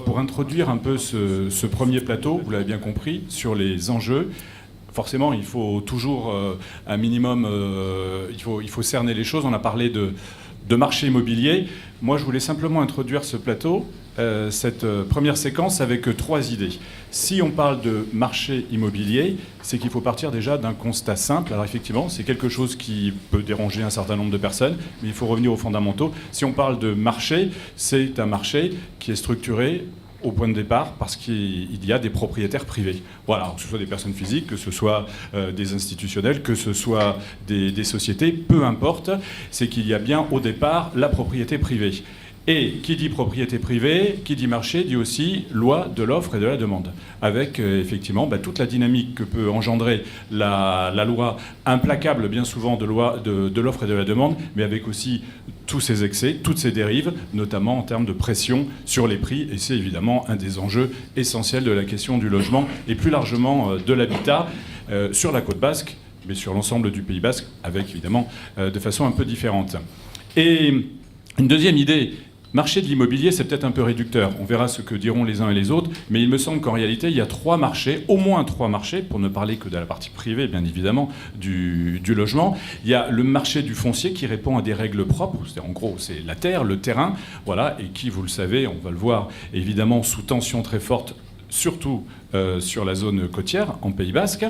Pour introduire un peu ce premier plateau, vous l'avez bien compris, sur les enjeux, forcément, il faut toujours un minimum, il faut cerner les choses. On a parlé de marché immobilier. Moi, je voulais simplement introduire ce plateau, cette première séquence, avec trois idées. Si on parle de marché immobilier, c'est qu'il faut partir déjà d'un constat simple. Alors effectivement, c'est quelque chose qui peut déranger un certain nombre de personnes, mais il faut revenir aux fondamentaux. Si on parle de marché, c'est un marché qui est structuré au point de départ parce qu'il y a des propriétaires privés. Voilà, que ce soit des personnes physiques, que ce soit des institutionnels, que ce soit des sociétés, peu importe, c'est qu'il y a bien au départ la propriété privée. Et qui dit propriété privée, qui dit marché, dit aussi loi de l'offre et de la demande, avec effectivement toute la dynamique que peut engendrer la loi implacable, bien souvent, de l'offre et de la demande, mais avec aussi tous ces excès, toutes ces dérives, notamment en termes de pression sur les prix, et c'est évidemment un des enjeux essentiels de la question du logement, et plus largement de l'habitat, sur la côte basque, mais sur l'ensemble du Pays basque, avec évidemment de façon un peu différente. Et une deuxième idée, marché de l'immobilier, c'est peut-être un peu réducteur. On verra ce que diront les uns et les autres. Mais il me semble qu'en réalité, il y a trois marchés, au moins trois marchés, pour ne parler que de la partie privée, bien évidemment, du logement. Il y a le marché du foncier qui répond à des règles propres. En gros, c'est la terre, le terrain, voilà, et qui, vous le savez, on va le voir, évidemment, sous tension très forte, surtout sur la zone côtière, en Pays basque,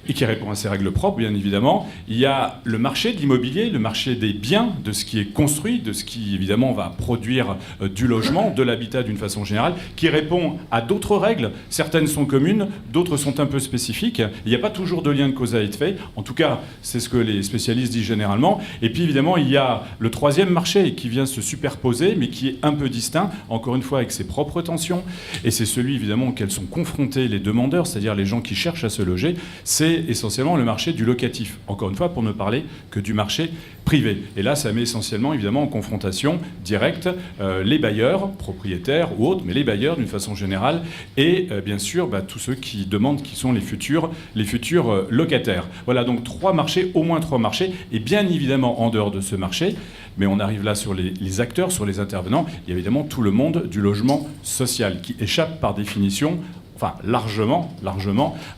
et qui répond à ces règles propres, bien évidemment. Il y a le marché de l'immobilier, le marché des biens, de ce qui est construit, de ce qui, évidemment, va produire du logement, de l'habitat d'une façon générale, qui répond à d'autres règles. Certaines sont communes, d'autres sont un peu spécifiques. Il n'y a pas toujours de lien de cause à effet. En tout cas, c'est ce que les spécialistes disent généralement. Et puis, évidemment, il y a le troisième marché qui vient se superposer, mais qui est un peu distinct, encore une fois, avec ses propres tensions. Et c'est celui, évidemment, auquel sont confrontés les demandeurs, c'est-à-dire les gens qui cherchent à se loger, c'est essentiellement le marché du locatif. Encore une fois, pour ne parler que du marché privé. Et là, ça met essentiellement, évidemment, en confrontation directe les bailleurs, propriétaires ou autres, mais les bailleurs d'une façon générale, et bien sûr, tous ceux qui demandent, qui sont les futurs locataires. Voilà, donc trois marchés, au moins trois marchés, et bien évidemment, en dehors de ce marché, mais on arrive là sur les acteurs, sur les intervenants, il y a évidemment tout le monde du logement social, qui échappe par définition, enfin largement,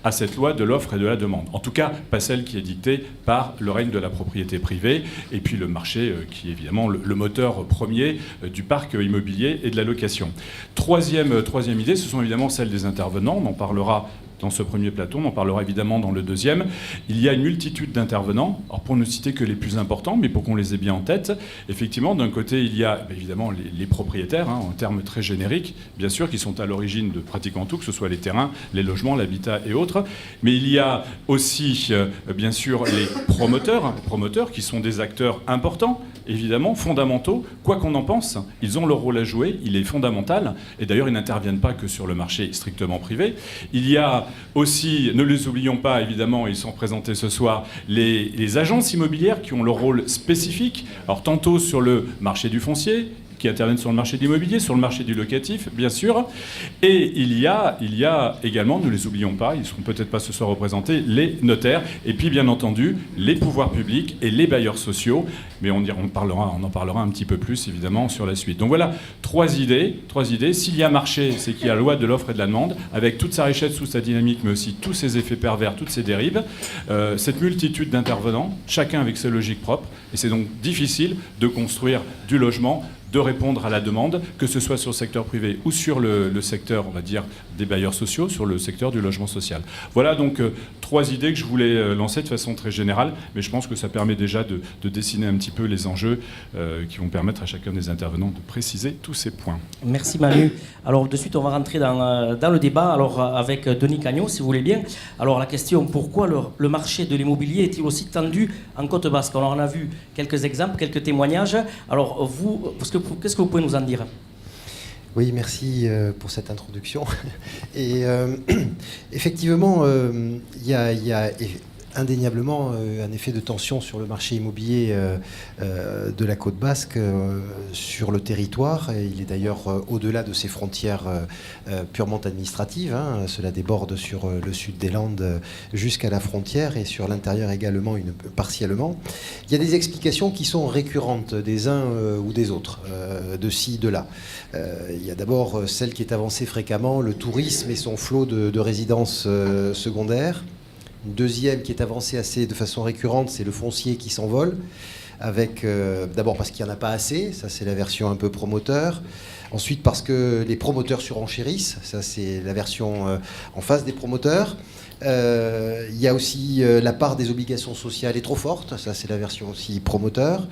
à cette loi de l'offre et de la demande. En tout cas, pas celle qui est dictée par le règne de la propriété privée, et puis le marché qui est évidemment le moteur premier du parc immobilier et de la location. Troisième idée, ce sont évidemment celles des intervenants. On en parlera dans ce premier plateau, on en parlera évidemment dans le deuxième. Il y a une multitude d'intervenants, alors pour ne citer que les plus importants, mais pour qu'on les ait bien en tête. Effectivement, d'un côté, il y a évidemment les propriétaires, en termes très génériques, bien sûr, qui sont à l'origine de pratiquement tout, que ce soit les terrains, les logements, l'habitat et autres. Mais il y a aussi, bien sûr, les promoteurs qui sont des acteurs importants, évidemment, fondamentaux. Quoi qu'on en pense, ils ont leur rôle à jouer, il est fondamental. Et d'ailleurs, ils n'interviennent pas que sur le marché strictement privé. Il y a aussi, ne les oublions pas, évidemment, ils sont représentés ce soir, les agences immobilières qui ont leur rôle spécifique. Alors, tantôt sur le marché du foncier, qui interviennent sur le marché de l'immobilier, sur le marché du locatif, bien sûr. Et il y a également, ne les oublions pas, ils ne seront peut-être pas ce soir représentés, les notaires, et puis bien entendu, les pouvoirs publics et les bailleurs sociaux. Mais on en parlera un petit peu plus, évidemment, sur la suite. Donc voilà, trois idées. S'il y a marché, c'est qu'il y a loi de l'offre et de la demande, avec toute sa richesse, toute sa dynamique, mais aussi tous ses effets pervers, toutes ses dérives. Cette multitude d'intervenants, chacun avec ses logiques propres. Et c'est donc difficile de construire du logement, de répondre à la demande, que ce soit sur le secteur privé ou sur le secteur, on va dire, des bailleurs sociaux, sur le secteur du logement social. Voilà donc trois idées que je voulais lancer de façon très générale, mais je pense que ça permet déjà de dessiner un petit peu les enjeux qui vont permettre à chacun des intervenants de préciser tous ces points. Merci Manu. Alors de suite, on va rentrer dans le débat avec Denis Cagnon, si vous voulez bien. Alors la question, pourquoi le marché de l'immobilier est-il aussi tendu en Côte Basque? On en a vu quelques exemples, quelques témoignages. Alors vous, qu'est-ce que vous pouvez nous en dire? Oui, merci pour cette introduction. Et effectivement, il y a indéniablement un effet de tension sur le marché immobilier de la Côte Basque sur le territoire. Et il est d'ailleurs au-delà de ses frontières purement administratives. Hein. Cela déborde sur le sud des Landes jusqu'à la frontière et sur l'intérieur également partiellement. Il y a des explications qui sont récurrentes des uns ou des autres, de ci, de là. Il y a d'abord celle qui est avancée fréquemment, le tourisme et son flot de résidences secondaires. Une deuxième qui est avancée de façon récurrente, c'est le foncier qui s'envole, avec d'abord parce qu'il n'y en a pas assez, ça c'est la version un peu promoteur. Ensuite parce que les promoteurs surenchérissent, ça c'est la version en face des promoteurs. Il y a aussi la part des obligations sociales est trop forte, ça c'est la version aussi promoteur.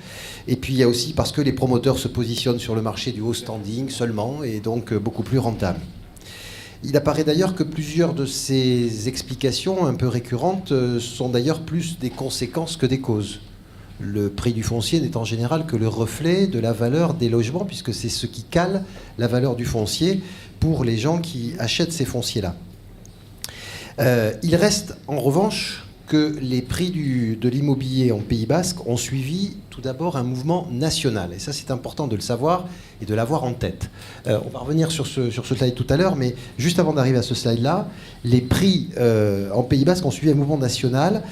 Et puis il y a aussi parce que les promoteurs se positionnent sur le marché du haut standing seulement et donc beaucoup plus rentables. Il apparaît d'ailleurs que plusieurs de ces explications un peu récurrentes sont d'ailleurs plus des conséquences que des causes. Le prix du foncier n'est en général que le reflet de la valeur des logements, puisque c'est ce qui cale la valeur du foncier pour les gens qui achètent ces fonciers-là. Il reste en revanche que les prix de l'immobilier en Pays Basque ont suivi tout d'abord un mouvement national. Et ça, c'est important de le savoir et de l'avoir en tête. On va revenir sur ce slide tout à l'heure, mais juste avant d'arriver à ce slide-là, les prix en Pays Basque ont suivi un mouvement national.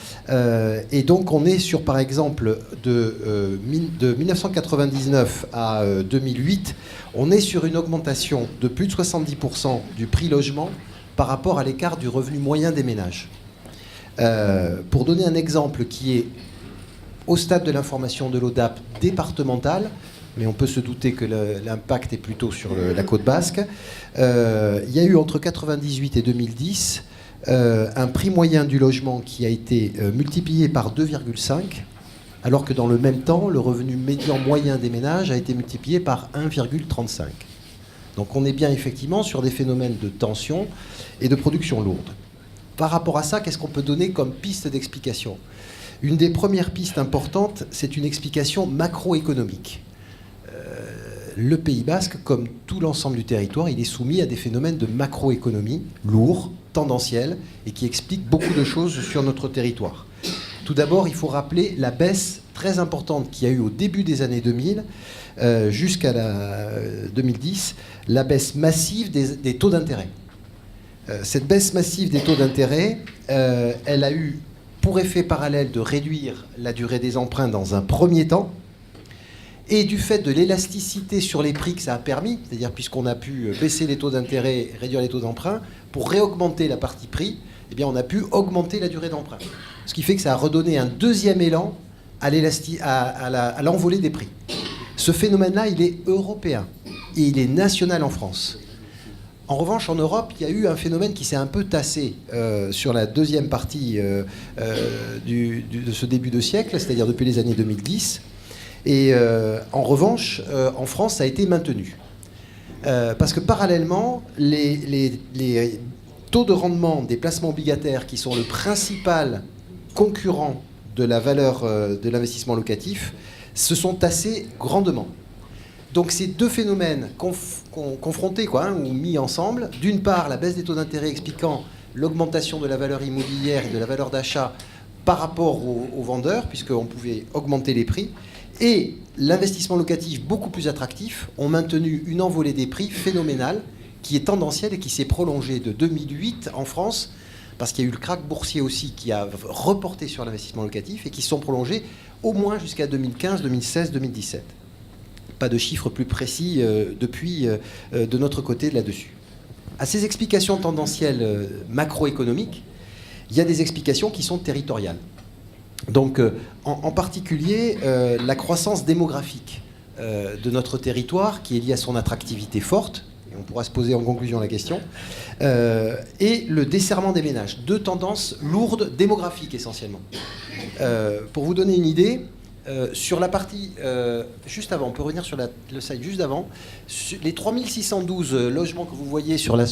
Et donc, on est sur, par exemple, de 1999 à 2008, on est sur une augmentation de plus de 70% du prix logement par rapport à l'écart du revenu moyen des ménages. Pour donner un exemple qui est au stade de l'information de l'ODAP départementale, mais on peut se douter que l'impact est plutôt sur la Côte Basque, il y a eu entre 1998 et 2010 un prix moyen du logement qui a été multiplié par 2,5, alors que dans le même temps, le revenu médian moyen des ménages a été multiplié par 1,35. Donc on est bien effectivement sur des phénomènes de tension et de production lourde. Par rapport à ça, qu'est-ce qu'on peut donner comme piste d'explication ? Une des premières pistes importantes, c'est une explication macroéconomique. Le Pays Basque, comme tout l'ensemble du territoire, il est soumis à des phénomènes de macroéconomie lourds, tendanciels, et qui expliquent beaucoup de choses sur notre territoire. Tout d'abord, il faut rappeler la baisse très importante qu'il y a eu au début des années 2000, jusqu'à 2010, la baisse massive des taux d'intérêt. Cette baisse massive des taux d'intérêt, elle a eu pour effet parallèle de réduire la durée des emprunts dans un premier temps, et du fait de l'élasticité sur les prix que ça a permis, c'est-à-dire puisqu'on a pu baisser les taux d'intérêt, réduire les taux d'emprunt, pour réaugmenter la partie prix, eh bien on a pu augmenter la durée d'emprunt. Ce qui fait que ça a redonné un deuxième élan à l'envolée des prix. Ce phénomène-là, il est européen et il est national en France. En revanche, en Europe, il y a eu un phénomène qui s'est un peu tassé sur la deuxième partie de ce début de siècle, c'est-à-dire depuis les années 2010. Et en revanche, en France, ça a été maintenu. Parce que parallèlement, les taux de rendement des placements obligataires, qui sont le principal concurrent de la valeur de l'investissement locatif, se sont tassés grandement. Donc ces deux phénomènes confrontés ou mis ensemble, d'une part la baisse des taux d'intérêt expliquant l'augmentation de la valeur immobilière et de la valeur d'achat par rapport aux vendeurs, puisqu'on pouvait augmenter les prix, et l'investissement locatif beaucoup plus attractif, ont maintenu une envolée des prix phénoménale qui est tendancielle et qui s'est prolongée de 2008 en France, parce qu'il y a eu le krach boursier aussi qui a reporté sur l'investissement locatif et qui se sont prolongés au moins jusqu'à 2015, 2016, 2017. Pas de chiffres plus précis depuis de notre côté là-dessus. À ces explications tendancielles macroéconomiques, il y a des explications qui sont territoriales. Donc, en particulier, la croissance démographique de notre territoire, qui est liée à son attractivité forte, et on pourra se poser en conclusion la question, et le desserrement des ménages. Deux tendances lourdes démographiques essentiellement. Pour vous donner une idée, sur la partie juste avant, on peut revenir sur le slide juste avant, les 3612 logements que vous voyez sur la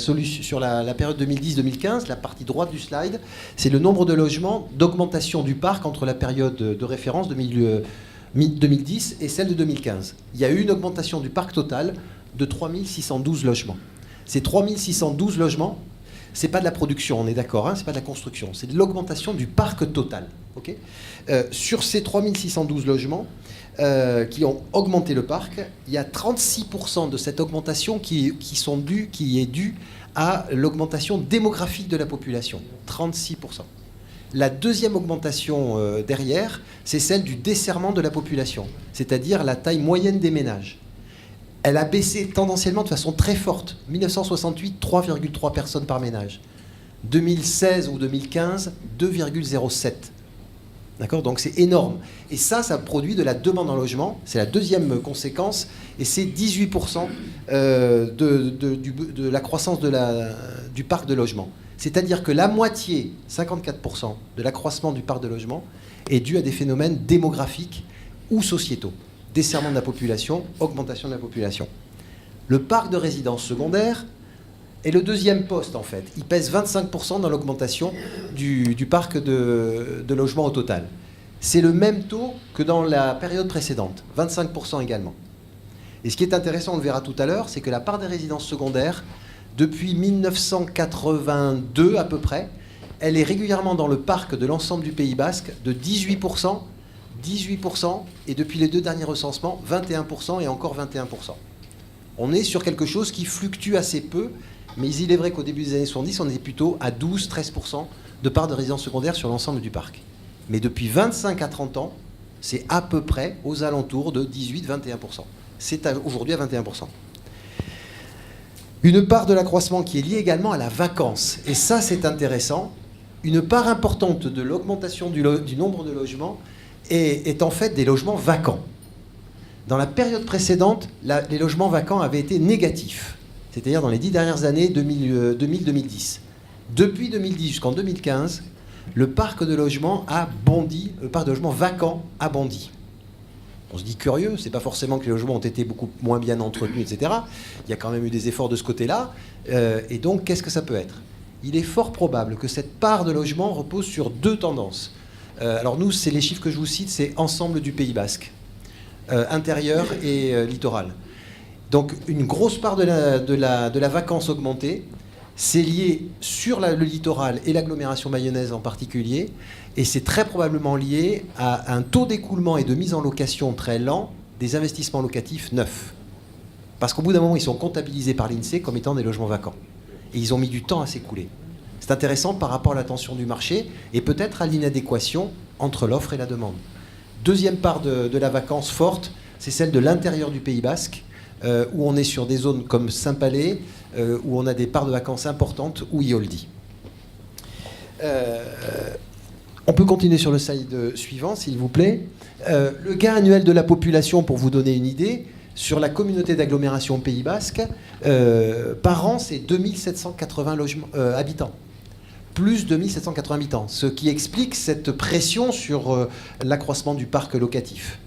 période 2010-2015, la partie droite du slide, c'est le nombre de logements d'augmentation du parc entre la période de référence 2010 et celle de 2015. Il y a eu une augmentation du parc total de 3612 logements. Ces 3612 logements, c'est pas de la production, on est d'accord, hein, c'est pas de la construction, c'est de l'augmentation du parc total. Okay, sur ces 3612 logements qui ont augmenté le parc, il y a 36% de cette augmentation qui est due à l'augmentation démographique de la population. 36%. La deuxième augmentation derrière, c'est celle du desserrement de la population, c'est-à-dire la taille moyenne des ménages. Elle a baissé tendanciellement de façon très forte. 1968, 3,3 personnes par ménage. 2016 ou 2015, 2,07. D'accord ? Donc c'est énorme. Et ça produit de la demande en logement. C'est la deuxième conséquence. Et c'est 18% de la croissance du parc de logement. C'est-à-dire que la moitié, 54% de l'accroissement du parc de logement est dû à des phénomènes démographiques ou sociétaux. Desserrement de la population, augmentation de la population. Le parc de résidences secondaires est le deuxième poste, en fait. Il pèse 25% dans l'augmentation du parc de logements au total. C'est le même taux que dans la période précédente, 25% également. Et ce qui est intéressant, on le verra tout à l'heure, c'est que la part des résidences secondaires, depuis 1982 à peu près, elle est régulièrement dans le parc de l'ensemble du Pays Basque de 18%, et depuis les 2 derniers recensements, 21% et encore 21%. On est sur quelque chose qui fluctue assez peu, mais il est vrai qu'au début des années 70, on était plutôt à 12-13% de part de résidences secondaires sur l'ensemble du parc. Mais depuis 25 à 30 ans, c'est à peu près aux alentours de 18-21%. C'est aujourd'hui à 21%. Une part de l'accroissement qui est liée également à la vacance. Et ça, c'est intéressant. Une part importante de l'augmentation du nombre de logements est en fait des logements vacants. Dans la période précédente, les logements vacants avaient été négatifs, c'est-à-dire dans les 10 dernières années 2000-2010. Depuis 2010 jusqu'en 2015, le parc de logements a bondi, le parc de logements vacants a bondi. On se dit curieux, c'est pas forcément que les logements ont été beaucoup moins bien entretenus, etc. Il y a quand même eu des efforts de ce côté-là. Et donc, qu'est-ce que ça peut être ? Il est fort probable que cette part de logements repose sur 2 tendances. Alors nous, c'est les chiffres que je vous cite, c'est ensemble du Pays Basque, intérieur et littoral. Donc une grosse part de la vacance augmentée, c'est lié sur le littoral et l'agglomération bayonnaise en particulier, et c'est très probablement lié à un taux d'écoulement et de mise en location très lent des investissements locatifs neufs. Parce qu'au bout d'un moment, ils sont comptabilisés par l'INSEE comme étant des logements vacants. Et ils ont mis du temps à s'écouler. C'est intéressant par rapport à la tension du marché et peut-être à l'inadéquation entre l'offre et la demande. Deuxième part de la vacance forte, c'est celle de l'intérieur du Pays Basque, où on est sur des zones comme Saint-Palais, où on a des parts de vacances importantes, ou Ioldi. On peut continuer sur le slide suivant, s'il vous plaît. Le gain annuel de la population, pour vous donner une idée, sur la communauté d'agglomération Pays Basque, par an, c'est 2780 habitants. Plus 2780 habitants, ce qui explique cette pression sur l'accroissement du parc locatif.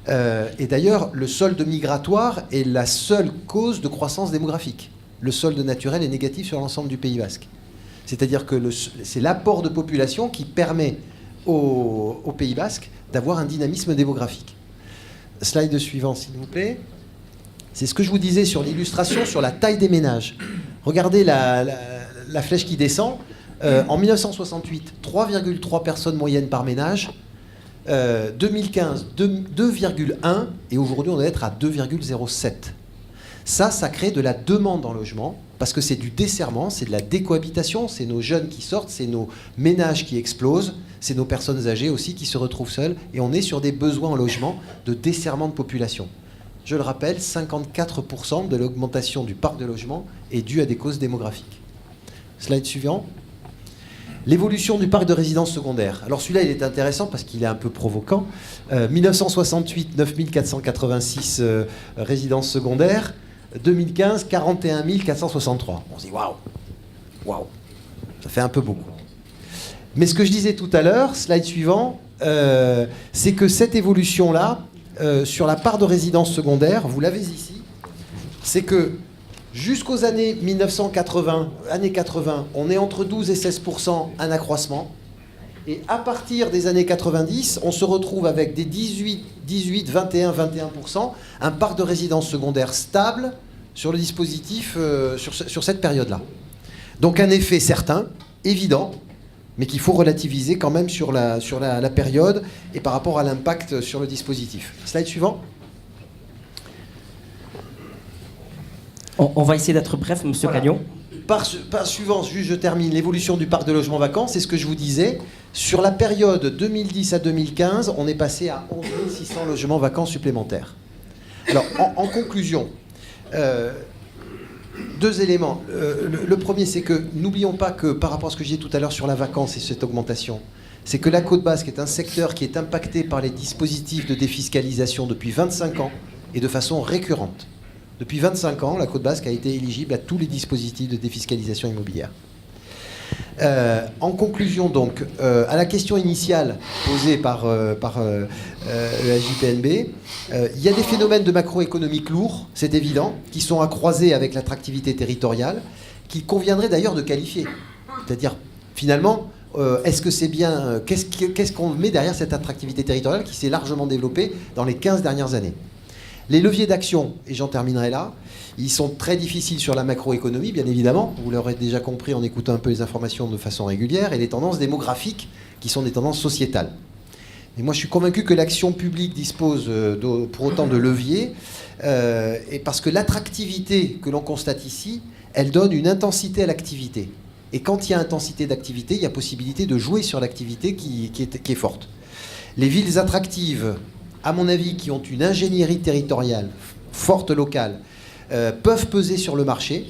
Et d'ailleurs, le solde migratoire est la seule cause de croissance démographique. Le solde naturel est négatif sur l'ensemble du Pays Basque. C'est-à-dire que c'est l'apport de population qui permet au Pays Basque d'avoir un dynamisme démographique. Slide suivant, s'il vous plaît. C'est ce que je vous disais sur l'illustration, sur la taille des ménages. Regardez la flèche qui descend. En 1968, 3,3 personnes moyennes par ménage. 2015, 2,1. Et aujourd'hui, on doit être à 2,07. Ça crée de la demande en logement, parce que c'est du desserrement, c'est de la décohabitation, c'est nos jeunes qui sortent, c'est nos ménages qui explosent, c'est nos personnes âgées aussi qui se retrouvent seules, et on est sur des besoins en logement de desserrement de population. Je le rappelle, 54% de l'augmentation du parc de logement est due à des causes démographiques. Slide suivant. L'évolution du parc de résidences secondaires. Alors celui-là, il est intéressant parce qu'il est un peu provoquant. 1968, 9486 résidences secondaires. 2015, 41 463. On se dit waouh, ça fait un peu beaucoup. Mais ce que je disais tout à l'heure, slide suivant, c'est que cette évolution-là, sur la part de résidences secondaires, vous l'avez ici, c'est que jusqu'aux années 1980, années 80, on est entre 12 et 16% un accroissement. Et à partir des années 90, on se retrouve avec des 18, 21, 21%, un parc de résidences secondaires stable sur le dispositif sur cette période-là. Donc un effet certain, évident, mais qu'il faut relativiser quand même sur la période et par rapport à l'impact sur le dispositif. Slide suivant. On va essayer d'être bref, Monsieur Cagnon. Par suivant, juste je termine, l'évolution du parc de logements vacants, c'est ce que je vous disais. Sur la période 2010 à 2015, on est passé à 11 600 logements vacants supplémentaires. Alors, en conclusion, deux éléments. Le premier, c'est que n'oublions pas que par rapport à ce que je disais tout à l'heure sur la vacance et cette augmentation, c'est que la Côte Basque est un secteur qui est impacté par les dispositifs de défiscalisation depuis 25 ans et de façon récurrente. Depuis 25 ans, la Côte Basque a été éligible à tous les dispositifs de défiscalisation immobilière. En conclusion, donc, à la question initiale posée par le JPNB, il y a des phénomènes de macroéconomique lourds, c'est évident, qui sont à croiser avec l'attractivité territoriale, qu'il conviendrait d'ailleurs de qualifier. C'est-à-dire, finalement, est-ce que c'est bien... Qu'est-ce qu'on met derrière cette attractivité territoriale qui s'est largement développée dans les 15 dernières années ? Les leviers d'action, et j'en terminerai là, ils sont très difficiles sur la macroéconomie, bien évidemment. Vous l'aurez déjà compris en écoutant un peu les informations de façon régulière, et les tendances démographiques, qui sont des tendances sociétales. Et moi, je suis convaincu que l'action publique dispose pour autant de leviers, et parce que l'attractivité que l'on constate ici, elle donne une intensité à l'activité. Et quand il y a intensité d'activité, il y a possibilité de jouer sur l'activité qui est forte. Les villes attractives, à mon avis, qui ont une ingénierie territoriale forte locale, peuvent peser sur le marché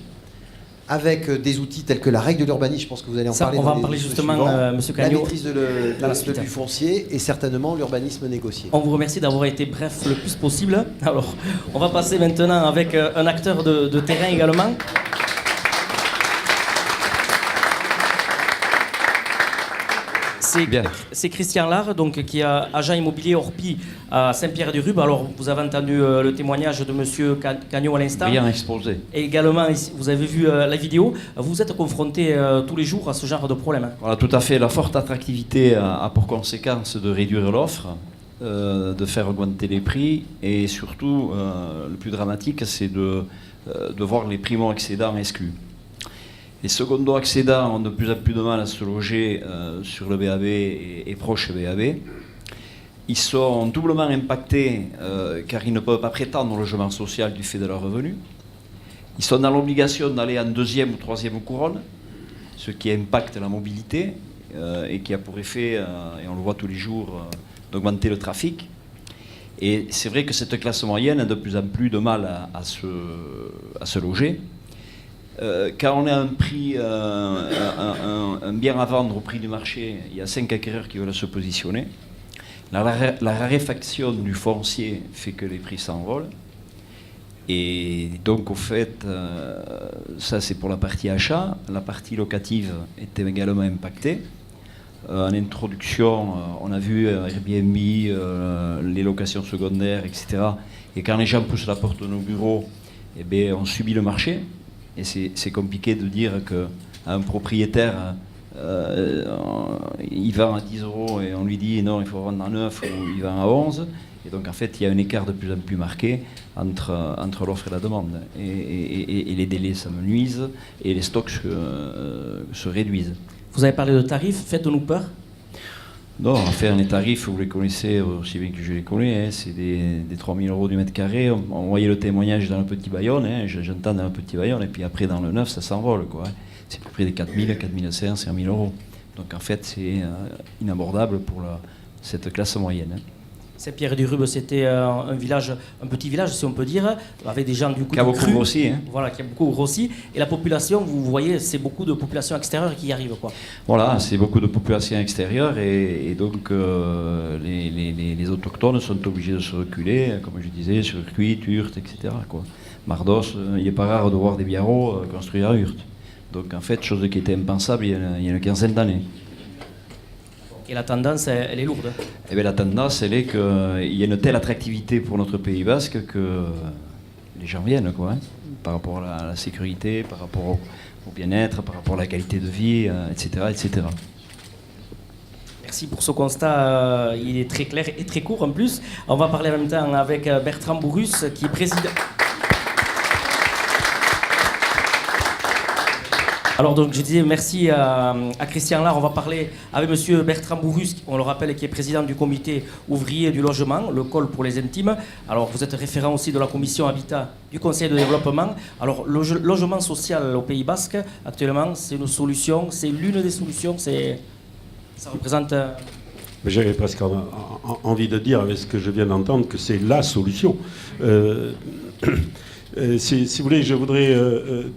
avec des outils tels que la règle de l'urbanisme. Je pense que vous allez en parler. On va en parler justement, M. Cagnon. La maîtrise du foncier et certainement l'urbanisme négocié. On vous remercie d'avoir été bref le plus possible. Alors, on va passer maintenant avec un acteur de terrain également. C'est Christian Lard, donc, qui est agent immobilier Orpi à Saint-Pierre-du-Rube. Alors, vous avez entendu le témoignage de M. Cagnon à l'instant. Bien exposé. Et également, vous avez vu la vidéo. Vous êtes confronté tous les jours à ce genre de problème. Voilà, tout à fait. La forte attractivité a pour conséquence de réduire l'offre, de faire augmenter les prix. Et surtout, le plus dramatique, c'est de voir les primo-accédants exclus. Les secondo-accédants ont de plus en plus de mal à se loger sur le BAB et proche BAB. Ils sont doublement impactés car ils ne peuvent pas prétendre au logement social du fait de leurs revenus. Ils sont dans l'obligation d'aller en deuxième ou troisième couronne, ce qui impacte la mobilité et qui a pour effet, et on le voit tous les jours, d'augmenter le trafic. Et c'est vrai que cette classe moyenne a de plus en plus de mal à se loger. Quand on a un prix, un bien à vendre au prix du marché, il y a 5 acquéreurs qui veulent se positionner. La raréfaction du foncier fait que les prix s'envolent. Et donc, au fait, ça c'est pour la partie achat. La partie locative est également impactée. En introduction, on a vu Airbnb, les locations secondaires, etc. Et quand les gens poussent la porte de nos bureaux, eh bien, on subit le marché. Et c'est compliqué de dire qu'un propriétaire, il vend à 10 € et on lui dit non, il faut vendre à 9 ou il vend à 11. Et donc en fait, il y a un écart de plus en plus marqué entre l'offre et la demande. Et les délais s'amenuisent et les stocks se réduisent. Vous avez parlé de tarifs, faites-nous peur. Non, enfin, les tarifs, vous les connaissez aussi bien que je les connais, hein, c'est des 3 000 € du mètre carré. On voyait le témoignage dans le petit Bayonne, hein, j'entends dans le petit Bayonne, et puis après dans le neuf, ça s'envole, quoi. Hein. C'est à peu près des 4 000, 4 500, 5 000 €. Donc en fait, c'est inabordable pour cette classe moyenne. Hein. Saint-Pierre-du-Rube, c'était un petit village, si on peut dire, avec des gens du coup qui a beaucoup grossi. Hein. Voilà, qui a beaucoup grossi. Et la population, vous voyez, c'est beaucoup de population extérieure qui y arrive, quoi. Voilà, c'est beaucoup de population extérieure et donc les autochtones sont obligés de se reculer, comme je disais, sur Cuit, Hurte, etc. Quoi. Mardos, il n'est pas rare de voir des biarros construits à Hurte. Donc en fait, chose qui était impensable il y a une quinzaine d'années. Et la tendance, elle est lourde. Eh bien, la tendance, elle est qu'il y a une telle attractivité pour notre Pays Basque que les gens viennent, quoi, hein, par rapport à la sécurité, par rapport au bien-être, par rapport à la qualité de vie, etc., etc. Merci pour ce constat. Il est très clair et très court en plus. On va parler en même temps avec Bertrand Bourrus, qui est président... Alors donc je disais merci à Christian Lard. On va parler avec monsieur Bertrand Bourrus, on le rappelle, qui est président du comité ouvrier du logement, le COL pour les intimes. Alors vous êtes référent aussi de la commission Habitat du Conseil de développement. Alors le logement social au Pays Basque, actuellement, c'est une solution, c'est l'une des solutions, ça représente... J'avais presque envie de dire, avec ce que je viens d'entendre, que c'est la solution. Si vous voulez, je voudrais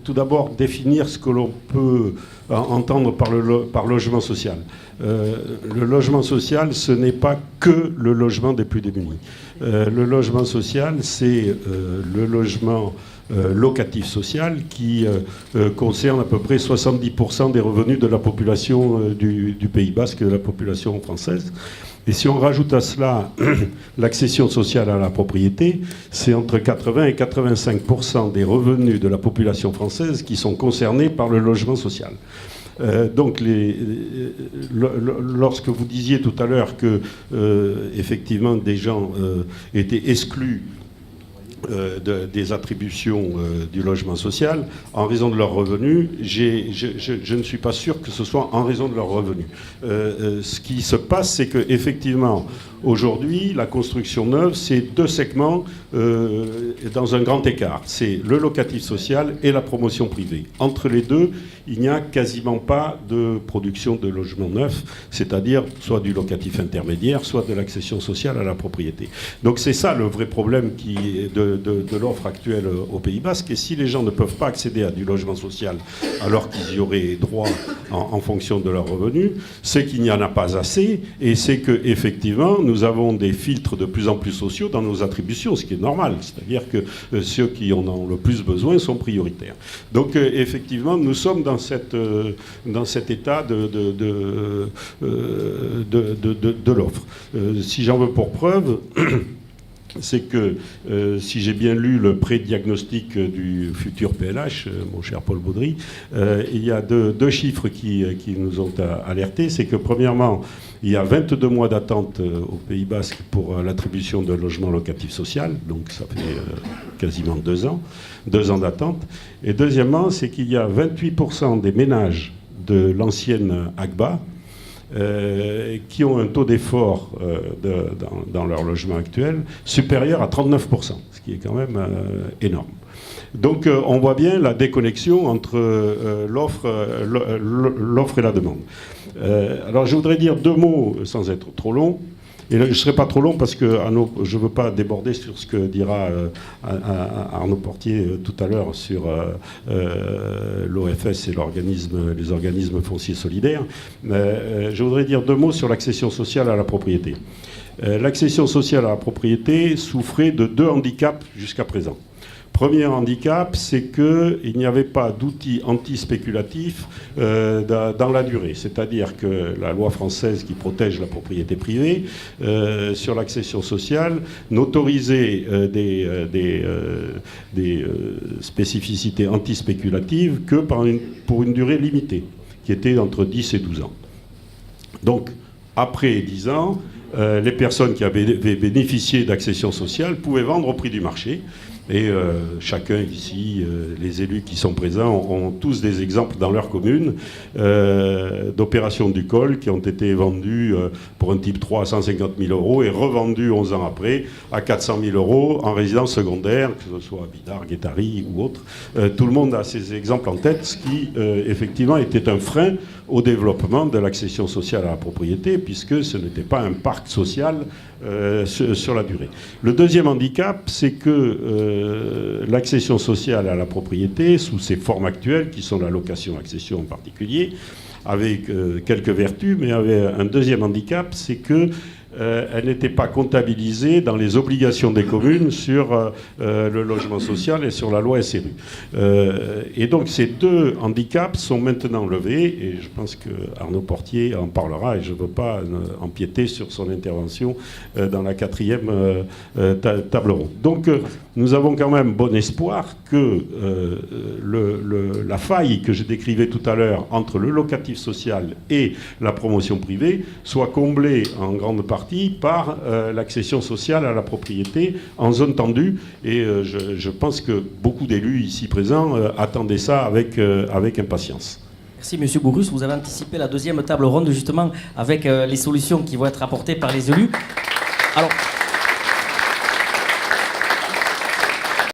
tout d'abord définir ce que l'on peut entendre par logement social. Le logement social, ce n'est pas que le logement des plus démunis. Le logement social, c'est le logement locatif social qui concerne à peu près 70% des revenus de la population du Pays Basque et de la population française. Et si on rajoute à cela l'accession sociale à la propriété, c'est entre 80 et 85% des revenus de la population française qui sont concernés par le logement social. Donc, lorsque vous disiez tout à l'heure que, effectivement, des gens étaient exclus des attributions du logement social en raison de leurs revenus, je ne suis pas sûr que ce soit en raison de leurs revenus. Ce qui se passe, c'est qu'effectivement, aujourd'hui, la construction neuve, c'est deux segments dans un grand écart. C'est le locatif social et la promotion privée. Entre les deux, il n'y a quasiment pas de production de logements neufs, c'est-à-dire soit du locatif intermédiaire, soit de l'accession sociale à la propriété. Donc c'est ça le vrai problème de l'offre actuelle au Pays Basque. Et si les gens ne peuvent pas accéder à du logement social alors qu'ils y auraient droit en fonction de leurs revenus, c'est qu'il n'y en a pas assez, et c'est qu'effectivement, nous avons des filtres de plus en plus sociaux dans nos attributions, ce qui est normal. C'est-à-dire que ceux qui en ont le plus besoin sont prioritaires. Donc effectivement, nous sommes dans cet état de l'offre. Si j'en veux pour preuve, c'est que si j'ai bien lu le pré-diagnostic du futur PLH, mon cher Paul Baudry, il y a deux chiffres qui nous ont alertés. C'est que premièrement, il y a 22 mois d'attente au Pays Basque pour l'attribution de logement locatif social, donc ça fait quasiment 2 ans d'attente. Et deuxièmement, c'est qu'il y a 28% des ménages de l'ancienne AGBA qui ont un taux d'effort dans leur logement actuel supérieur à 39%, ce qui est quand même énorme. Donc on voit bien la déconnexion entre l'offre et la demande. Alors je voudrais dire 2 mots, sans être trop long. Et là, je ne serai pas trop long parce que je ne veux pas déborder sur ce que dira Arnaud Portier tout à l'heure sur l'OFS et les organismes fonciers solidaires. Je voudrais dire 2 mots sur l'accession sociale à la propriété. L'accession sociale à la propriété souffrait de 2 handicaps jusqu'à présent. Premier handicap, c'est qu'il n'y avait pas d'outils anti-spéculatifs dans la durée. C'est-à-dire que la loi française qui protège la propriété privée sur l'accession sociale n'autorisait des spécificités anti-spéculatives que pour une durée limitée, qui était entre 10 et 12 ans. Donc, après 10 ans, les personnes qui avaient bénéficié d'accession sociale pouvaient vendre au prix du marché. Et chacun ici, les élus qui sont présents, ont tous des exemples dans leur commune d'opérations du col qui ont été vendues pour un type 3 à 150 000 euros et revendues 11 ans après à 400 000 euros en résidence secondaire, que ce soit à Bidart, Guétari ou autre. Tout le monde a ces exemples en tête, ce qui effectivement était un frein au développement de l'accession sociale à la propriété, puisque ce n'était pas un parc social sur la durée. Le deuxième handicap, c'est que l'accession sociale à la propriété, sous ses formes actuelles, qui sont la location-accession en particulier, avait quelques vertus, mais avait un deuxième handicap, c'est que elle n'était pas comptabilisée dans les obligations des communes sur le logement social et sur la loi SRU. Et donc ces 2 handicaps sont maintenant levés, et je pense que Arnaud Portier en parlera, et je ne veux pas empiéter sur son intervention dans la 4e table ronde. Donc nous avons quand même bon espoir que la faille que je décrivais tout à l'heure entre le locatif social et la promotion privée soit comblée en grande partie par l'accession sociale à la propriété en zone tendue. Et je pense que beaucoup d'élus ici présents attendaient ça avec impatience. Merci Monsieur Gourus, vous avez anticipé la deuxième table ronde justement avec les solutions qui vont être apportées par les élus. Alors,